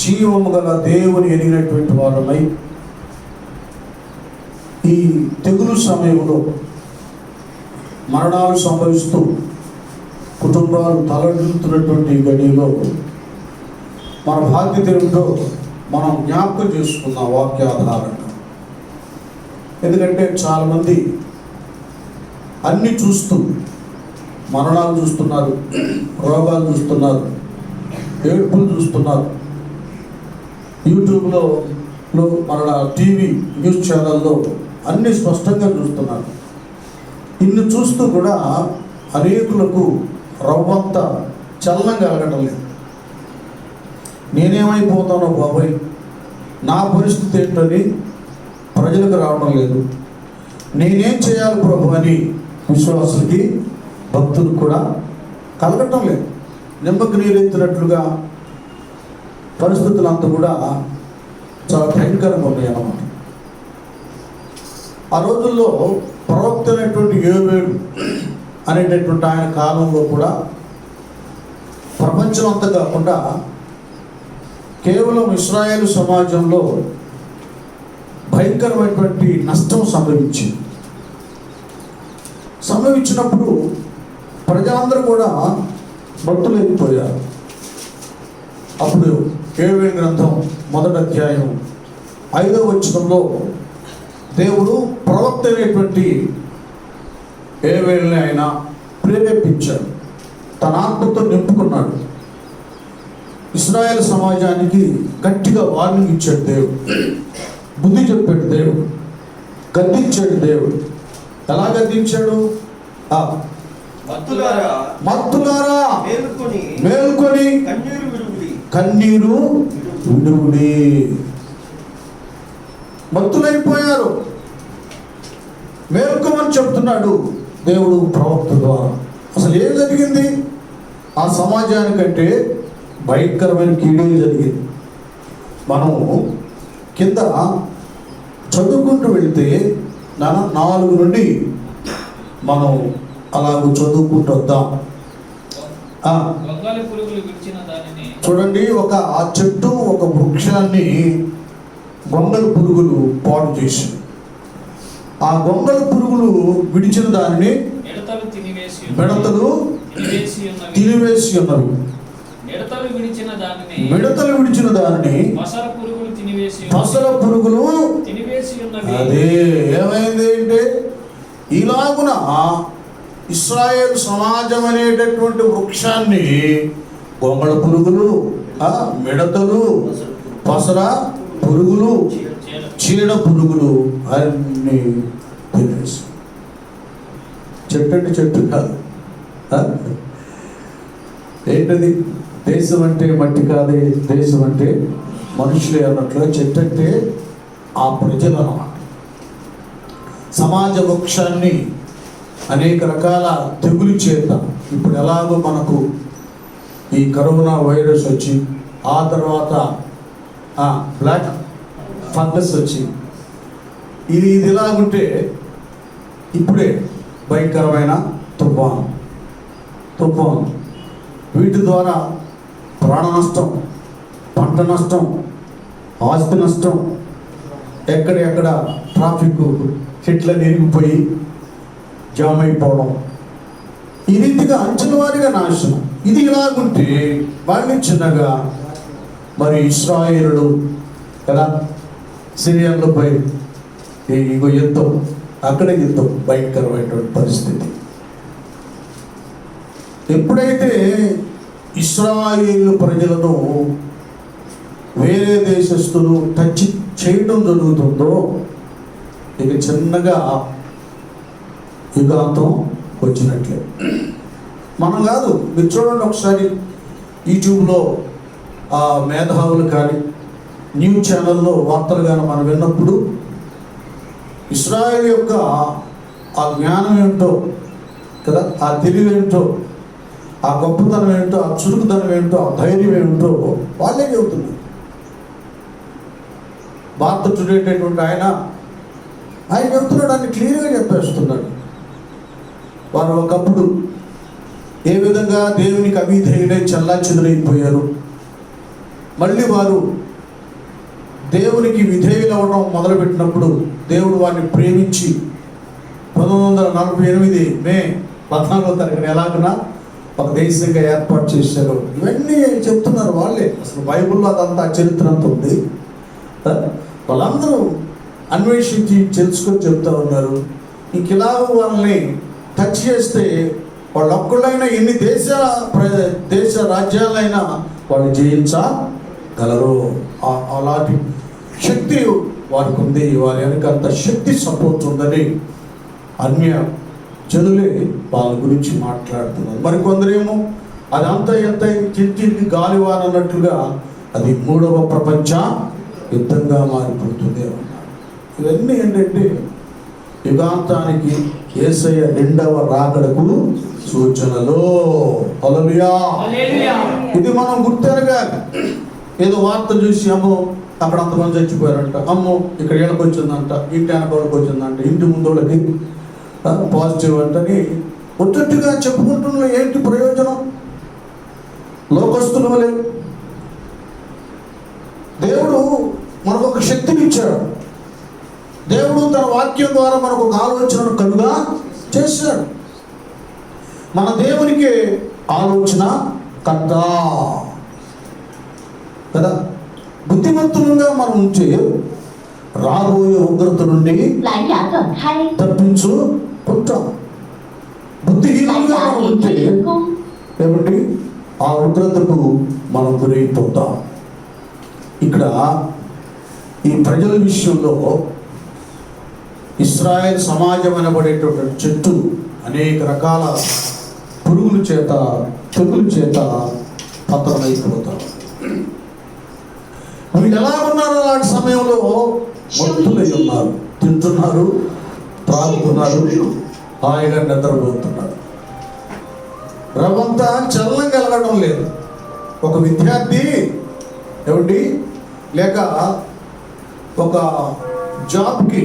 జీవము గల దేవుని ఎరిగినటువంటి వారమై ఈ తెగులు సమయంలో మరణాలు సంభవిస్తూ కుటుంబాలు తలడిల్లుతున్నటువంటి గడిలో మన బాధ్యత ఏమిటో మనం జ్ఞాపకం చేసుకుందాం వాక్యాధారంగా. ఎందుకంటే చాలామంది అన్నీ చూస్తూ మరణాలు చూస్తున్నారు, రోగాలు చూస్తున్నారు, ఏడుపులు చూస్తున్నారు, యూట్యూబ్లో మన టీవీ న్యూస్ ఛానల్లో అన్నీ స్పష్టంగా చూస్తున్నారు. ఇన్ని చూస్తూ కూడా అనేకులకు రవ్వంతా చలనం కలగటం లేదు. నేనేమైపోతానో బాబాయ్, నా పరిస్థితి ఏంటని ప్రజలకు రావడం లేదు. నేనేం చేయాలి ప్రభు అని విశ్వాసులకి భక్తులకు కూడా కలగటం లేదు. నిమ్మకు నీరెత్తినట్లుగా పరిస్థితులు అంతా కూడా చాలా భయంకరంగా ఉన్నాయి అన్నమాట. ఆ రోజుల్లో ప్రవక్త అనేటువంటి యోవేలు అనేటటువంటి ఆయన కాలంలో కూడా ప్రపంచం అంతా కాకుండా కేవలం ఇశ్రాయేలు సమాజంలో భయంకరమైనటువంటి నష్టం సంభవించినప్పుడు ప్రజలందరూ కూడా భక్తులైపోయారు. అప్పుడు యోవేలు గ్రంథం 1వ అధ్యాయం 5వ వచనంలో దేవుడు ప్రవక్త అయినటువంటి యోవేలుని ఆయన ప్రేరేపించాడు, తన ఆత్మతో నింపుకున్నాడు. ఇశ్రాయేల్ సమాజానికి గట్టిగా వార్నింగ్ ఇచ్చాడు దేవుడు, బుద్ధి చెప్పాడు దేవుడు, గద్దించాడు దేవుడు. ఎలా గద్దించాడు? మత్తులారా మేల్కొని కన్నీరు విడువుడి. మత్తులైపోయారు, మేల్కోమని చెప్తున్నాడు దేవుడు ప్రవక్త ద్వారా. అసలు ఏం జరిగింది? ఆ సమాజానికంటే భయంకరమైన కీడే జరిగింది. మనము కింద చదువుకుంటూ వెళితే 4 నుండి మనం అలాగ చదువుకుంటూ వద్దాం. చూడండి, ఆ చెట్టు ఒక వృక్షాన్ని గొంగళి పురుగులు పాడు చేసి, ఆ గొంగళి పురుగులు విడిచిన దానిని మిడతలు తినివేసి ఉన్నవి. మిడతలు విడిచిన దానిని పసర పురుగులు అదే ఏమైంది అంటే, ఇలాగున ఇశ్రాయేల్ సమాజం అనేటటువంటి వృక్షాన్ని గొంగళ పురుగులు, మిడతలు, పసర పురుగులు, చీడ పురుగులు అన్ని తినేసి. చెట్టు అంటే చెట్టు కాదు, ఏంటది? దేశం అంటే మట్టి కాదే, దేశం అంటే మనుషులే అన్నట్లుగా చెట్టు అంటే ఆ ప్రజలు అన్నమాట. సమాజ వృక్షాన్ని అనేక రకాల తెగులు చేత, ఇప్పుడు ఎలాగో మనకు ఈ కరోనా వైరస్ వచ్చి, ఆ తర్వాత బ్లాక్ ఫంగస్ వచ్చి, ఇది ఎలాగుంటే ఇప్పుడే భయంకరమైన తుఫాను వీటి ద్వారా ప్రాణ నష్టం, పంట నష్టం, ఆస్తి నష్టం, ఎక్కడెక్కడ ట్రాఫిక్ చెట్లను ఎరిగిపోయి జామ్ అయిపోవడం, ఈ రీతిగా అంచెల వారీగా నాశనం. ఇది ఇలాగుంటే వాళ్ళని చిన్నగా మరి ఇశ్రాయేలులు ఎలా సిరియన్లపై ఇగో యుద్ధం, అక్కడే యుద్ధం, భయంకరమైనటువంటి పరిస్థితి. ఎప్పుడైతే ఇశ్రాయేలు ప్రజలను వేరే దేశస్తులు టచ్ చేయడం జరుగుతుందో, ఇక చిన్నగా యుగాంతం వచ్చినట్లే. మనం కాదు, మీరు చూడండి ఒకసారి యూట్యూబ్లో మేధావులు కానీ న్యూస్ ఛానల్లో వార్తలు కానీ మనం విన్నప్పుడు ఇశ్రాయేల్ యొక్క ఆ జ్ఞానం ఏంటో కదా, ఆ తెలివి ఏంటో, ఆ గొప్పతనం ఏంటో, ఆ చురుకుదనం ఏంటో, ఆ ధైర్యం ఏంటో వాళ్ళే చెబుతున్నారు. భారత టుడేటటువంటి ఆయన చెబుతున్నాడు, అన్ని క్లియర్గా చెప్పేస్తున్నాడు. వారు ఒకప్పుడు ఏ విధంగా దేవునికి అవిధేయులై చల్లాచెదురైపోయారు, మళ్ళీ వారు దేవునికి విధేయులవడం మొదలుపెట్టినప్పుడు దేవుడు వారిని ప్రేమించి 1948 మే 14 ఎలాగునా ఒక దేశంగా ఏర్పాటు చేశారు. ఇవన్నీ చెప్తున్నారు వాళ్ళే. అసలు బైబిల్లో అదంతా చరిత్ర అంతా ఉంది. వాళ్ళందరూ అన్వేషించి తెలుసుకొని చెప్తా ఉన్నారు. ఇంక ఇలా వాళ్ళని టచ్ చేస్తే వాళ్ళొక్కళ్ళైనా ఎన్ని దేశ రాజ్యాలైనా వాళ్ళు జయించగలరు. అలాంటి శక్తి వారికి ఉంది. వారి వెనకంత శక్తి సపోర్ట్ ఉందని అన్య జనులే వాళ్ళ గురించి మాట్లాడుతున్నారు. మరి కొందరేమో అదంతా ఎంత చిరికి గాలివాన అన్నట్లుగా అది 3వ ప్రపంచ యుద్ధంగా మారిపోతుంది అన్నారు. ఇవన్నీ ఏంటంటే యుగాంతానికి యేసయ్య 2వ రాకడకు సూచనలు. హల్లెలూయా. ఇది మనం గుర్తెరగాలి. ఏదో వార్త చూసి అమ్మో అక్కడ అంతమంది చచ్చిపోయారంట, అమ్మో ఇక్కడ ఏళ్ళకి వచ్చిందంట, ఇంటి వెనకోళ్ళకి వచ్చిందంట, ఇంటి ముందోళ్ళకి పాజిటివ్ అంటని ఒట్టట్టుగా చెప్పుకుంటున్న ఏంటి ప్రయోజనం? లోకస్తుల వలె దేవుడు మనకు ఒక శక్తిని ఇచ్చాడు. దేవుడు తన వాక్యం ద్వారా మనకు ఒక ఆలోచనను కలుగా చేశాడు. మన దేవునికి ఆలోచన కర్త కదా. బుద్ధిమంతులుగా మనం ఉంటే రాబోయే ఉగ్రత నుండి తప్పించుకుంటాం. బుద్ధిహీనంగా మనం ఉంటే ఏమండి ఆ ఉగ్రతకు మనం గురైపోతాం. ఇక్కడ ఈ ప్రజల విషయంలో ఇశ్రాయేల్ సమాజం అనబడేటువంటి చెట్టు అనేక రకాల పురుగుల చేత తెగుల చేత పతనమైపోతారు. వీళ్ళు ఎలా ఉన్నారు? అలాంటి సమయంలో మత్తులై ఉన్నారు, తింటున్నారు, త్రాగుతున్నారు, హాయిగా నిద్రపోతున్నారు. రవంతా చలనం కలగడం లేదు. ఒక విద్యార్థి ఏమిటి లేక ఒక జాబ్కి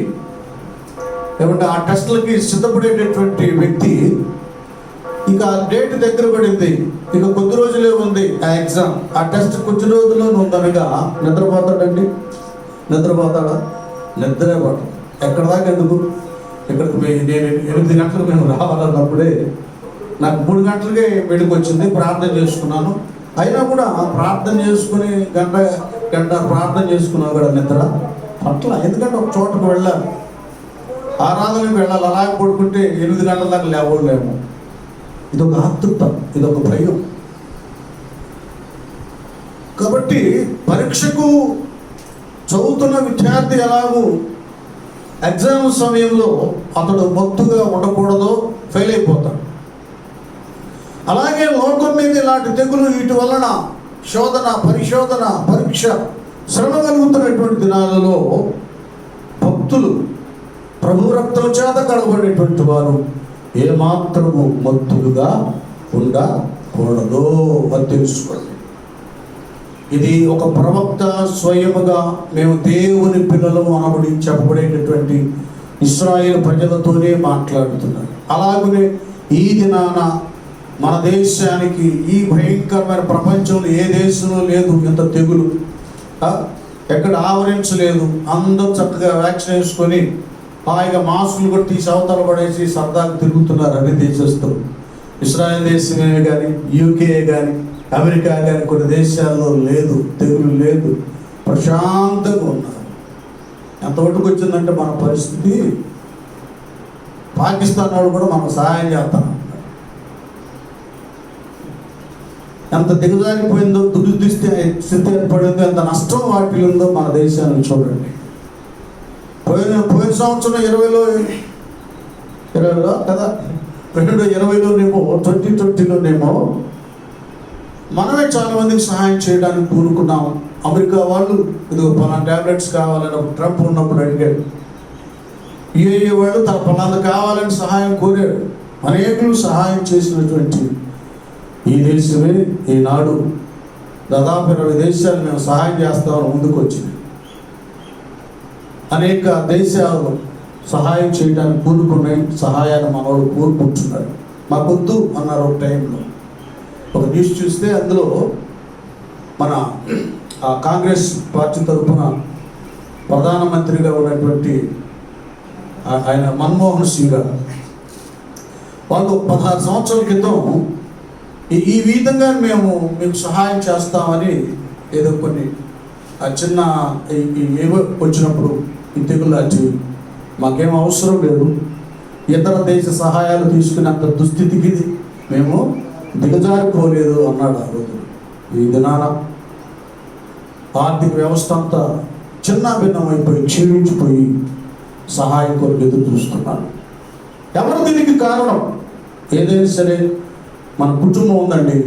ఏమంటే ఆ టెస్ట్లకి సిద్ధపడేటటువంటి వ్యక్తి ఇక డేట్ దగ్గర పడింది, ఇక కొద్ది రోజులే ఉంది ఆ ఎగ్జామ్, ఆ టెస్ట్ కొద్ది రోజుల్లో ఉందనగా నిద్రపోతాడండి? నిద్రపోతాడా? నిద్రే పడదు. ఎక్కడ దాకా ఎందుకు? ఇక్కడికి నేను 8 గంటలకు మేము రావాలన్నప్పుడే నాకు 3 గంటలకే మెడికి వచ్చింది. ప్రార్థన చేసుకున్నాను. అయినా కూడా ప్రార్థన చేసుకుని గంట ప్రార్థన చేసుకున్నా కూడా నిద్ర పట్ల. ఎందుకంటే ఒక చోటకు వెళ్ళాలి, ఆరాధనకు వెళ్ళాలి. అలాగే పడుకుంటే 8 గంటల దాకా లేవలేము. ఇదొక ఆతృత, ఇదొక భయం. కాబట్టి పరీక్షకు చదువుతున్న విద్యార్థి ఎలాగూ ఎగ్జామ్ సమయంలో అతడు మత్తుగా ఉండకూడదో ఫెయిల్ అయిపోతాడు. అలాగే లోకం మీద ఇలాంటి తెగులు వీటి వలన శోధన, పరిశోధన, పరీక్ష, శ్రమ కలుగుతున్నటువంటి దినాలలో భక్తులు ప్రభు రక్తం చేత కడబడేటువంటి వారు ఏమాత్రము మత్తులుగా ఉండకూడదు అని తెలుసుకోండి. ఇది ఒక ప్రవక్త స్వయముగా మేము దేవుని పిల్లలు అనబడి చెప్పబడేటటువంటి ఇశ్రాయేలు ప్రజలతోనే మాట్లాడుతున్నారు. అలాగనే ఈ దినాన మన దేశానికి ఈ భయంకరమైన ప్రపంచంలో ఏ దేశంలో లేదు ఇంత తెగులు, ఎక్కడ ఆవరించలేదు. అందరూ చక్కగా వ్యాక్సిన్ వేసుకొని హాయిగా మాస్కులు కూడా తీసి అవతల పడేసి సరదాగా తిరుగుతున్నారు అన్ని దేశస్తులు. ఇశ్రాయేల్ దేశమే కానీ, యూకే కానీ, అమెరికా కానీ కొన్ని దేశాల్లో లేదు, తెగులు లేదు, ప్రశాంతంగా ఉన్నారు. ఎంతవరకు వచ్చిందంటే మన పరిస్థితి పాకిస్తాన్ వాళ్ళు కూడా మనకు సహాయం చేస్తాను. ఎంత దిగజారిపోయిందో, దుర్దిస్తే స్థితి ఏర్పడిందో, ఎంత నష్టం వాటిలో ఉందో మన దేశాన్ని చూడండి. పోయిన సంవత్సరం 20లో కదా, 2020లోనేమో 2020లోనేమో మనమే చాలా మందికి సహాయం చేయడానికి కోరుకున్నాం. అమెరికా వాళ్ళు ఇది పలానా ట్యాబ్లెట్స్ కావాలని ట్రంప్ ఉన్నప్పుడు అడిగాడు. యుఏఈ వాళ్ళు తన పలానా కావాలని సహాయం కోరాడు. అనేకులు సహాయం చేసినటువంటి ఈ దేశమే ఈనాడు దాదాపు 20 దేశాలు మేము సహాయం చేస్తామని ముందుకు వచ్చింది. అనేక దేశాలు సహాయం చేయడానికి కోరుకున్నాయి. సహాయాన్ని మనవాళ్ళు కోరుకుంటున్నారు. మాకొద్దు అన్నారు ఒక టైంలో. ఒక న్యూస్ చూస్తే అందులో మన ఆ కాంగ్రెస్ పార్టీ తరఫున ప్రధానమంత్రిగా ఉన్నటువంటి ఆయన మన్మోహన్ సింగ్ గారు, వాళ్ళు 16 సంవత్సరాల క్రితం ఈ విధంగా మేము మీకు సహాయం చేస్తామని ఏదో కొన్ని చిన్న ఏవో వచ్చినప్పుడు ఈ తెగులు వచ్చి మాకేం అవసరం లేదు, ఇతర దేశ సహాయాలు తీసుకునేంత దుస్థితికి మేము దిగజారిపోలేదు అన్నాడు ఆ రోజు. ఈ దినాన ఆర్థిక వ్యవస్థ అంతా చిన్న భిన్నమైపోయి క్షీణించిపోయి సహాయం కొరకు ఎదురు చూస్తున్నారు. ఎవరు దీనికి కారణం? ఏదైనా సరే మన కుటుంబం ఉందండి,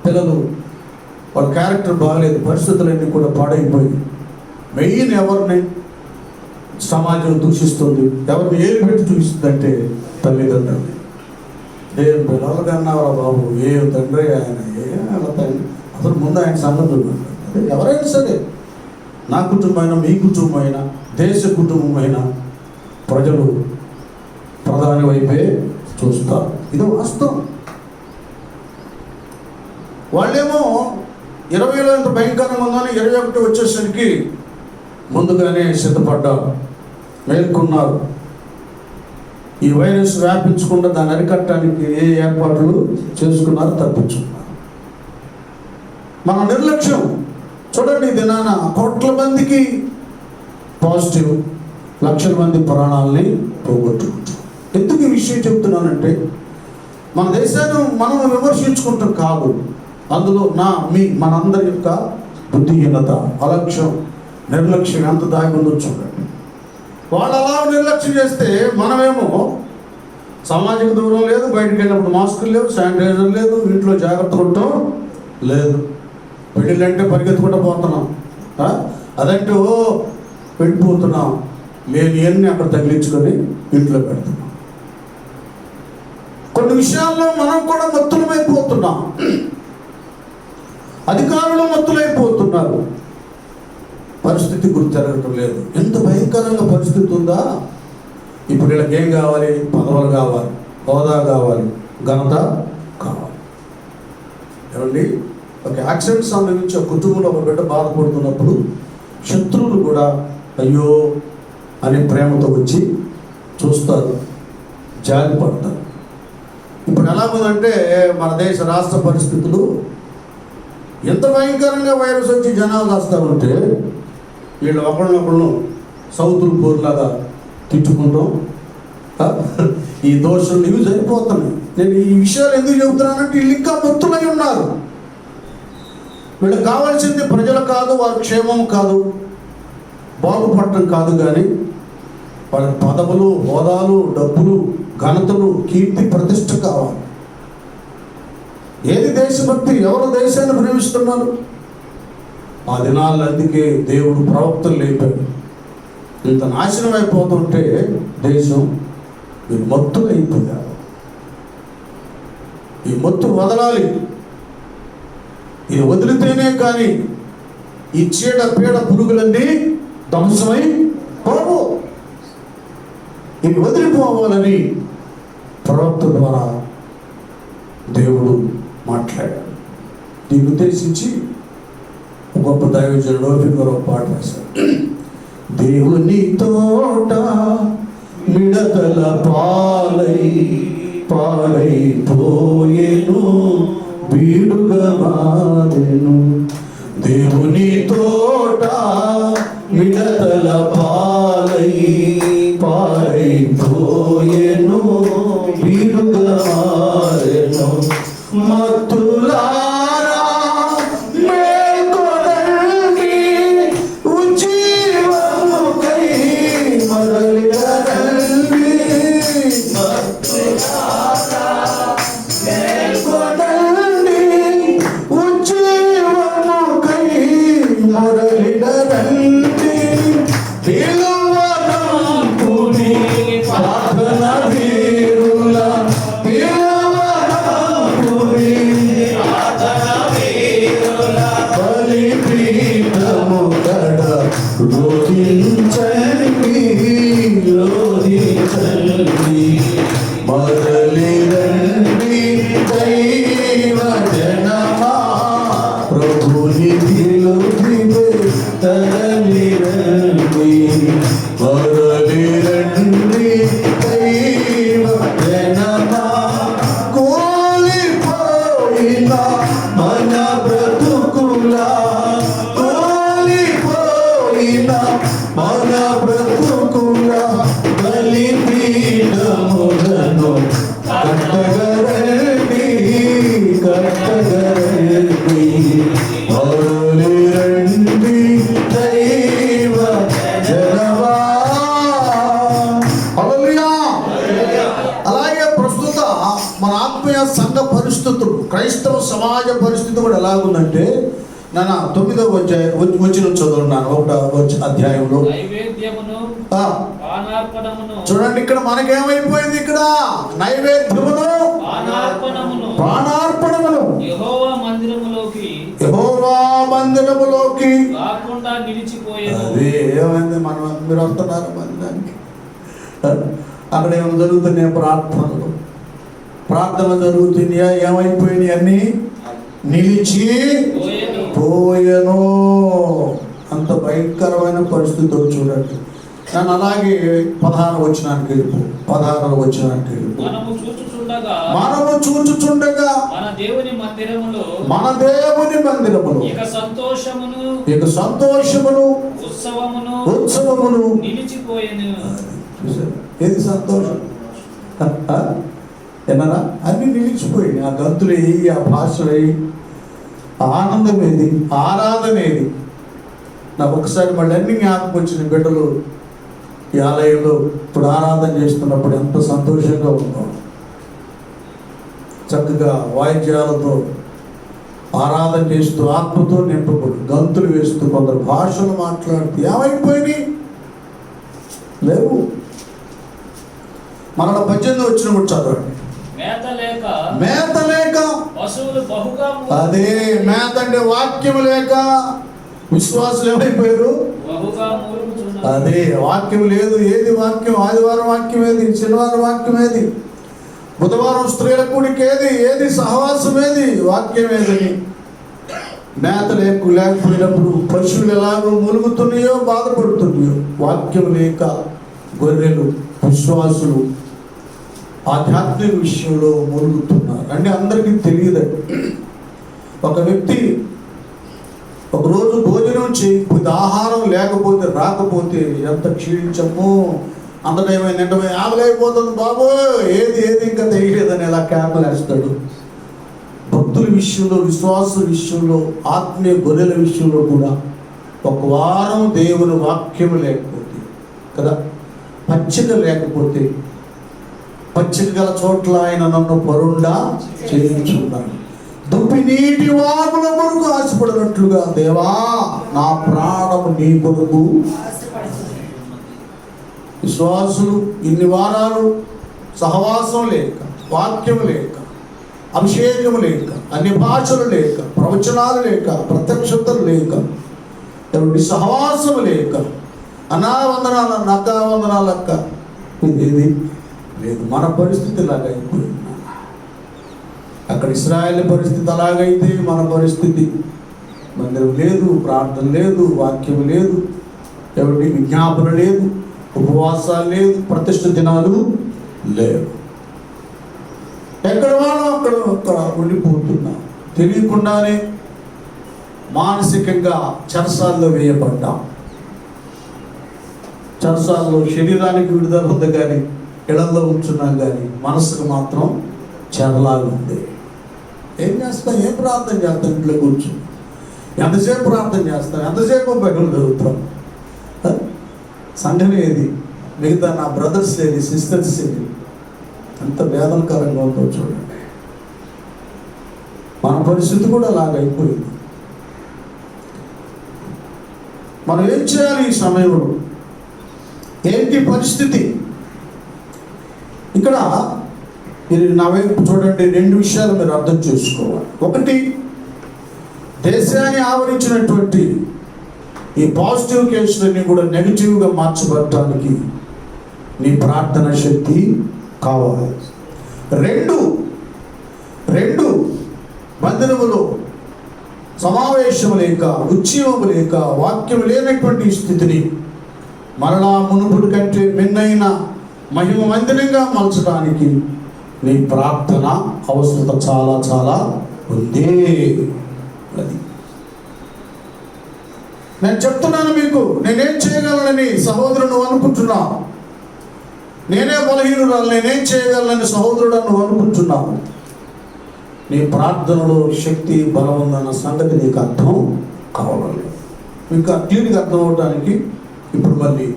పిల్లలు వాళ్ళ క్యారెక్టర్ బాగలేదు, పరిస్థితులన్నీ కూడా పాడైపోయి మెయిన్ ఎవరిని సమాజం దూషిస్తుంది, ఎవరిని ఏలు పెట్టి చూపిస్తుందంటే తల్లిదండ్రులు. ఏం పిల్లలు కన్నావరా బాబు, ఏ తండ్రి ఆయన, వాళ్ళ తండ్రి, అసలు ముందు ఆయన సంగతి. ఎవరైనా సరే, నా కుటుంబమైనా మీ కుటుంబమైనా దేశ కుటుంబమైనా ప్రజలు ప్రధాని వైపే చూస్తారు. ఇది వాస్తవం. వాళ్ళేమో 20లో ఇంత భయంకరంగా ఉందని 21 వచ్చేసరికి ముందుగానే సిద్ధపడ్డారు, మేల్కొన్నారు. ఈ వైరస్ వ్యాపించకుండా దాన్ని అరికట్టడానికి ఏ ఏర్పాట్లు చేసుకున్నారో తప్పించుకున్నారు. మన నిర్లక్ష్యం చూడండి, దినాన కోట్ల మందికి పాజిటివ్, లక్షల మంది ప్రాణాలని పోగొట్టుకుంటాం. ఎందుకు ఈ విషయం చెప్తున్నానంటే, మన దేశాన్ని మనం విమర్శించుకుంటాం కాదు, అందులో మనందరి యొక్క బుద్ధిహీనత, అలక్ష్యం, నిర్లక్ష్యం ఎంత దాగి ఉందో చూడండి. వాళ్ళు అలా నిర్లక్ష్యం చేస్తే మనమేమో సామాజిక దూరం లేదు, బయటకు వెళ్ళినప్పుడు మాస్కులు లేవు, శానిటైజర్ లేదు, ఇంట్లో జాగ్రత్తగా ఉంటాం లేదు, పెళ్ళిళ్ళంటే పరిగెత్తుకుంటూ పోతున్నాం, అదంటే వెళ్ళిపోతున్నాం, లేని అన్నీ అక్కడ తగిలించుకొని ఇంట్లో పెడుతున్నాం. కొన్ని విషయాల్లో మనం కూడా మత్తులమైపోతున్నాం, అధికారులు మత్తులైపోతున్నారు, పరిస్థితి గుర్తెరగటం లేదు. ఎంత భయంకరంగా పరిస్థితి ఉందా. ఇప్పుడు వీళ్ళకి ఏం కావాలి? పదవులు కావాలి, హోదా కావాలి, ఘనత కావాలి. ఏమండి, ఒక యాక్సిడెంట్ సంభవించి ఒక కుటుంబంలో ఒక బిడ్డ బాధపడుతున్నప్పుడు శత్రువులు కూడా అయ్యో అనే ప్రేమతో వచ్చి చూస్తారు, జాలి పడతారు. ఇప్పుడు ఎలా ఉందంటే మన దేశ రాష్ట్ర పరిస్థితులు ఎంత భయంకరంగా వైరస్ వచ్చి జనాలు వస్తూ ఉంటే వీళ్ళు ఒకళ్ళనొకళ్ళు సౌతులు పోరులాగా తిట్టుకుంటాం. ఈ దోషులు ఇవి సరిపోతున్నాయి. నేను ఈ విషయాలు ఎందుకు చెబుతున్నానంటే వీళ్ళు ఇంకా మత్తులై ఉన్నారు. వీళ్ళకి కావాల్సింది ప్రజలు కాదు, వారి క్షేమం కాదు, బాగుపడటం కాదు, కానీ వాళ్ళ పదవులు, హోదాలు, డబ్బులు, ఘనతలు, కీర్తి, ప్రతిష్ట కావాలి. ఏది దేశభక్తి? ఎవరు దేశాన్ని ప్రేమిస్తున్నారు? ఆ దినాల్లో అందుకే దేవుడు ప్రవక్తలు లేపాడు. ఇంత నాశనం అయిపోతుంటే దేశం మీరు మత్తులు అయిపోయారు. ఈ మత్తు వదలాలి. ఇది వదిలితేనే కానీ ఈ చీడ పీడ పురుగులన్నీ ధ్వంసమై పోవు. ఇది వదిలిపోవాలని ప్రవక్త ద్వారా దేవుడు మాట్లాడాడు. దీన్ని ఉద్దేశించి గొప్ప దైవజనుడు ఒక పాట రాశారు. దేవుని తోట మిడతల పాలైపోయేను, బీడుగా మారెను. దేవుని తోట మిడతల పాలైపోయేను, బీడుగా మారెను. మత్తులారా మేల్కొనండి, ఉజ్జీవముకై మరలిరండి. మత్తులారా మేల్కొనండి, ఉజ్జీవముకై మరలిరండి. కూడా ఎలాగుందంటే నాన్న 9వ వచనం చదువున్నాను 1వ అధ్యాయంలో. చూడండి, ఇక్కడ మనకేమైపోయింది? ఇక్కడ నైవేద్యమును పానార్పణమును యెహోవా మందిరములోకి రాకుండా నిలిచిపోయాను. అదే ఏమైంది? మీరు వస్తున్నారు మందిరానికి, అక్కడ ఏమో జరుగుతున్నాయి ప్రార్థన జరుగుతున్నాయా? ఏమైపోయినాయి? అన్నీ నిలిచి పోయెను. అంత భయంకరమైన పరిస్థితులు చూడండి. నన్ను అలాగే 16వ వచనానికి వెళ్ళిపో. మనము చూచుచుండగా మన దేవుని మందిరములో ఇక సంతోషమును ఉత్సవమును నిలిచిపోయెను. ఏది సంతోషం? ఏమన్నా అన్ని నిలిచిపోయింది. ఆ గంతులు వేయి, ఆ భాషలు వేయి, ఆనందం ఏది, ఆరాధన ఏది? నాకు ఒకసారి మళ్ళీ అన్ని జ్ఞాపకం వచ్చిన బిడ్డలు ఈ ఆలయంలో ఇప్పుడు ఆరాధన చేస్తున్నప్పుడు ఎంత సంతోషంగా ఉన్నాం. చక్కగా వాయిద్యాలతో ఆరాధన చేస్తూ ఆత్మతో నింపబడి గంతులు వేస్తూ కొందరు భాషలు మాట్లాడుతూ ఏమైపోయినాయి? లేవు. మనలో 18 వచ్చినప్పుడు చదవండి. మేత లేక అదే మేత అంటే వాక్యం లేక విశ్వాసులు ఏమైపోయారు? అదే వాక్యం లేదు. ఏది వాక్యం? ఆదివారం వాక్యం ఏది? శనివారం వాక్యం ఏది? బుధవారం స్త్రీల కూడికి ఏది సహవాసం ఏది? వాక్యం ఏదని మేత లేకపోయినప్పుడు పశువులు ఎలాగో ములుగుతున్నాయో బాధపడుతున్నాయో, వాక్యం లేక గొర్రెలు విశ్వాసులు ఆధ్యాత్మిక విషయంలో ములుగుతున్నారు. అంటే అందరికీ తెలియదండి. ఒక వ్యక్తి ఒకరోజు భోజనం చేయకపోతే, ఆహారం లేకపోతే, రాకపోతే ఎంత క్షీణించమో, అంతటా ఏమైనా నిండమే ఆగలేకపోతుంది బాబో, ఏది ఇంకా తెలియలేదని ఎలా కేకలేస్తాడు. భక్తుల విషయంలో, విశ్వాసుల విషయంలో, ఆత్మీయ గొర్రెల విషయంలో కూడా ఒక వారం దేవుని వాక్యం లేకపోతే కదా, పచ్చిక లేకపోతే, పచ్చిక గల చోట్ల ఆయన నన్ను పరుండా చేయించున్నాడు. దుప్పి నీటి వాగుల కొరకు ఆశపడినట్లుగా దేవా నా ప్రాణము నీ కొరకు. విశ్వాసులు ఇన్ని వారాలు సహవాసం లేక, వాక్యం లేక, అభిషేకం లేక, అన్ని భాషలు లేక, ప్రవచనాలు లేక, ప్రత్యక్షతలు లేక, ఎవరి సహవాసం లేక, అనావందనాల నకావందనాలక్క ఇదేది లేదు. మన పరిస్థితి ఇలాగ అయిపోయింది. అక్కడ ఇశ్రాయేల్ పరిస్థితి అలాగైతే మన పరిస్థితి మందిరం లేదు, ప్రార్థన లేదు, వాక్యం లేదు, ఎవరి విజ్ఞాపన లేదు, ఉపవాసాలు లేదు, ప్రతిష్ఠ దినాలు లేవు. ఎక్కడ వాళ్ళు అక్కడ ఉండిపోతున్నాం. తెలియకుండానే మానసికంగా చెరసాల్లో వేయబడ్డాం. చెరసాల్లో శరీరానికి విడుదల ఉంది కానీ, ఇళ్లలో ఉంచున్నాం కానీ మనసుకు మాత్రం చెరలాగా ఉంది. ఏం చేస్తాం? ఏం ప్రార్థన చేస్తాం? ఇంట్లో కూర్చొని ఎంతసేపు ప్రార్థన చేస్తాం? ఎంతసేపు బైబిల్ చదువుతాం? సంఘం ఏది? మిగతా నా బ్రదర్స్ ఏది? సిస్టర్స్ ఏది? ఎంత వేదనకరంగా ఉందో చూడండి. మన పరిస్థితి కూడా అలాగైపోయింది. మనం ఏం చేయాలి ఈ సమయంలో? ఏంటి పరిస్థితి? ఇక్కడ మీరు నా వైపు చూడండి. 2 విషయాలు మీరు అర్థం చేసుకోవాలి. ఒకటి, దేశాన్ని ఆవరించినటువంటి ఈ పాజిటివ్ కేసులన్నీ కూడా నెగిటివ్గా మార్చబడటానికి నీ ప్రార్థన శక్తి కావాలి. 2 మందిరములో సమావేశం లేక, ఉద్యమము లేక, వాక్యం లేనటువంటి స్థితిని మరలా మునుపుడు కంటే భిన్నైన మహిమ మందిరంగా మలచడానికి నీ ప్రార్థన అవసరత చాలా చాలా ఉంది. అది నేను చెప్తున్నాను మీకు. నేనేం చేయగలనని సహోదరుడు నువ్వు అనుకుంటున్నావు. నేనే బలహీనురాలు, నేనేం చేయగలనని సహోదరుడు నువ్వు అనుకుంటున్నావు. నీ ప్రార్థనలో శక్తి, బలం ఉందన్న సంగతి నీకు అర్థం కావాలి. ఇంకా క్లియర్గా అర్థం అవడానికి ఇప్పుడు మళ్ళీ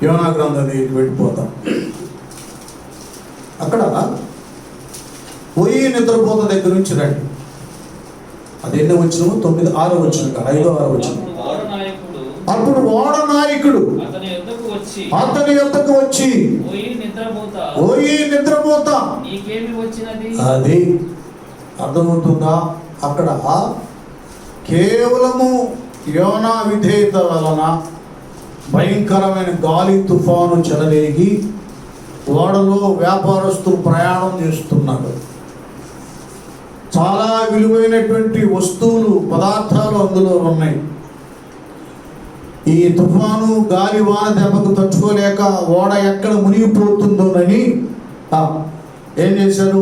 యోనా గ్రంథానికి వెళ్ళిపోతాం. అక్కడ పోయి నిద్రపోత దగ్గర నుంచి రండి. అది ఎన్నో వచ్చిన 9, 6 వచ్చిన 5, 6 వచ్చిన. అప్పుడు ఓడ నాయకుడు అప్పుడు ఓడ నాయకుడు అతని యొద్దకు వచ్చి ఓయి నిద్రపోతా నీకేమి వచ్చినది. అది అర్థమవుతుందా? అక్కడ కేవలము యోనా విధేయత వలన భయంకరమైన గాలి తుఫాను చెలరేగి ఓడలో వ్యాపారస్తులు ప్రయాణం చేస్తున్నారు. చాలా విలువైనటువంటి వస్తువులు, పదార్థాలు అందులో ఉన్నాయి. ఈ తుఫాను గాలి వాన దెబ్బకు తట్టుకోలేక ఓడ ఎక్కడ మునిగిపోతుందోనని ఏం చేశారు?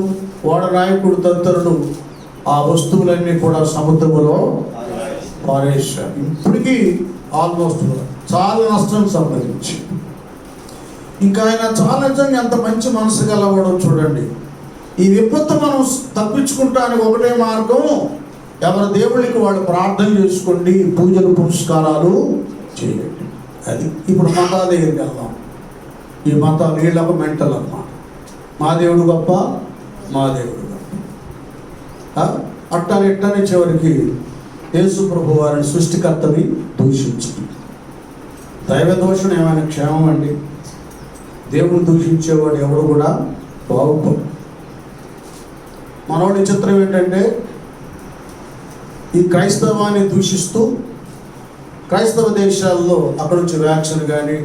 ఓడ నాయకుడు తదితరులు ఆ వస్తువులన్నీ కూడా సముద్రంలో పారేశారు. ఇప్పటికీ ఆల్మోస్ట్ చాలా నష్టం సంభవించి, ఇంకా ఆయన చాలా నిజంగా ఎంత మంచి మనసు గలవాడో చూడండి. ఈ విపత్తు మనం తప్పించుకుంటానికి ఒకటే మార్గం, ఎవరి దేవుళ్ళకి వాళ్ళు ప్రార్థన చేసుకోండి, పూజలు పురస్కారాలు చేయండి. అది ఇప్పుడు మతాల దగ్గరికి వెళ్దాం. ఈ మతాలు వీళ్ళకు మెంటల్ అన్నమాట. మా దేవుడు గొప్ప, మా దేవుడు గొప్ప, అట్టని చివరికి యేసు ప్రభు వారిని సృష్టికర్తని దూషించింది. దైవ దోషణ ఏమైనా క్షేమం అండి? దేవుని దూషించేవాడు ఎవడు కూడా బాగుపడు. మనోడి చిత్రం ఏంటంటే, ఈ క్రైస్తవాన్ని దూషిస్తూ క్రైస్తవ దేశాల్లో అక్కడ నుంచి వ్యాక్సిన్ కానీ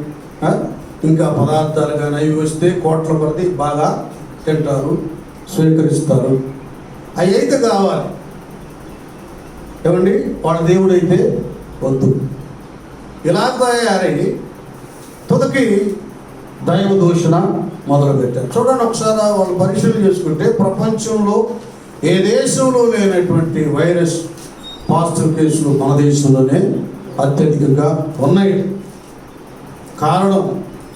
ఇంకా పదార్థాలు కానీ అవి వస్తే కోట్ల కొద్ది బాగా తింటారు, స్వీకరిస్తారు. అవి అయితే కావాలి ఏమండి, వాళ్ళ దేవుడు అయితే వద్దు. ఇలా తయారై తుదకి దైవ దూషణ మొదలుపెట్టారు. చూడండి ఒకసారి వాళ్ళు పరిశీలన చేసుకుంటే ప్రపంచంలో ఏ దేశంలో లేనటువంటి వైరస్ పాజిటివ్ కేసులు మన దేశంలోనే అత్యధికంగా ఉన్నాయి. కారణం,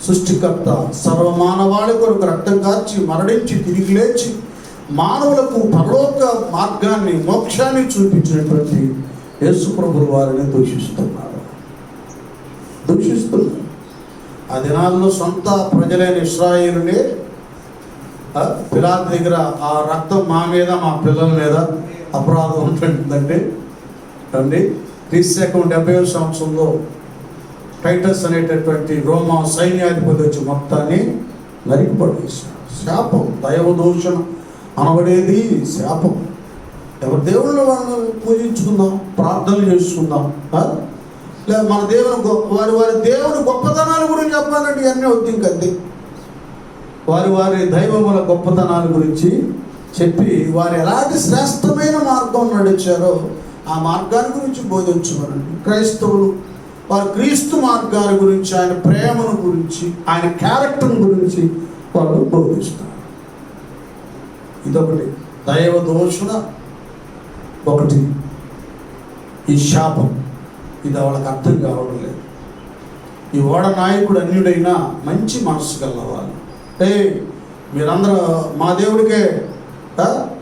సృష్టికర్త సర్వమానవాళి కొరకు రక్తం కార్చి మరణించి తిరిగి లేచి మానవులకు పరలోక మార్గాన్ని, మోక్షాన్ని చూపించినటువంటి యేసు ప్రభువు వారిని దూషిస్తున్నారు. ఆ దినాల్లో సొంత ప్రజలైన ఇశ్రాయేలునే పిలాతు దగ్గర ఆ రక్తం మా మీద, మా పిల్లల మీద అపరాధం ఉంటుందంటే అండి, క్రీస్తు 70వ సంవత్సరంలో టైటస్ అనేటటువంటి రోమా సైన్యాధిపతి వచ్చి మొత్తాన్ని నరికిపడేశారు. శాపం, దైవ దూషణ అనబడేది శాపం. ఎవరి దేవుళ్ళు వాళ్ళు పూజించుకుందాం, ప్రార్థనలు చేసుకుందాం. లేదా మన దేవుని వారి దేవుని గొప్పతనాల గురించి చెప్పాలంటే అన్నీ వద్దు. ఇంకంతే వారి దైవముల గొప్పతనాల గురించి చెప్పి వారు ఎలాంటి శ్రేష్టమైన మార్గం నడిచారో ఆ మార్గాన్ని గురించి బోధించమనండి. క్రైస్తవులు వారు క్రీస్తు మార్గాల గురించి, ఆయన ప్రేమను గురించి, ఆయన క్యారెక్టర్ గురించి వాళ్ళు బోధిస్తారు. ఇదొకటి దైవ దోషణ, ఒకటి ఈ శాపం. ఇది వాళ్ళకి అర్థం కావడం లేదు. ఈ ఓడ నాయకుడు అన్యుడైనా మంచి మనసు గలవాళ్ళు. మీరందరూ మా దేవుడికే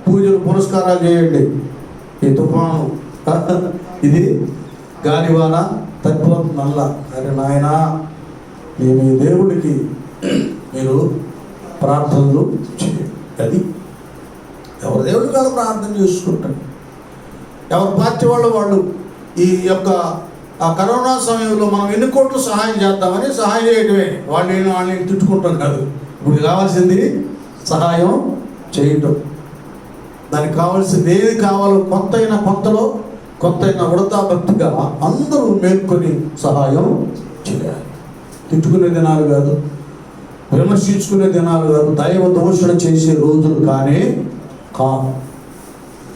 పూజలు పురస్కారాలు చేయండి, ఈ తుఫాను ఇది గాలివాన తగ్గిపోతుందల్లా. అరే నాయన, మేము ఈ దేవుడికి మీరు ప్రార్థనలు చేయండి. అది ఎవరి దేవుడికి వాళ్ళు ప్రార్థన చేసుకుంటారు. ఎవరి పార్టీ వాళ్ళు ఈ యొక్క ఆ కరోనా సమయంలో మనం ఎన్ని కోట్లు సహాయం చేద్దామని సహాయం చేయటమే. వాళ్ళని తిట్టుకుంటాం కాదు. ఇప్పుడు కావాల్సింది సహాయం చేయటం. దానికి కావాల్సింది ఏది కావాలో కొంతలో కొంతైనా ఉడతా భక్తిగా అందరూ మేల్కొని సహాయం చేయాలి. తిట్టుకునే దినాలు కాదు, విమర్శించుకునే దినాలు కాదు, దైవ దోషణ చేసే రోజులు కానే కాదు.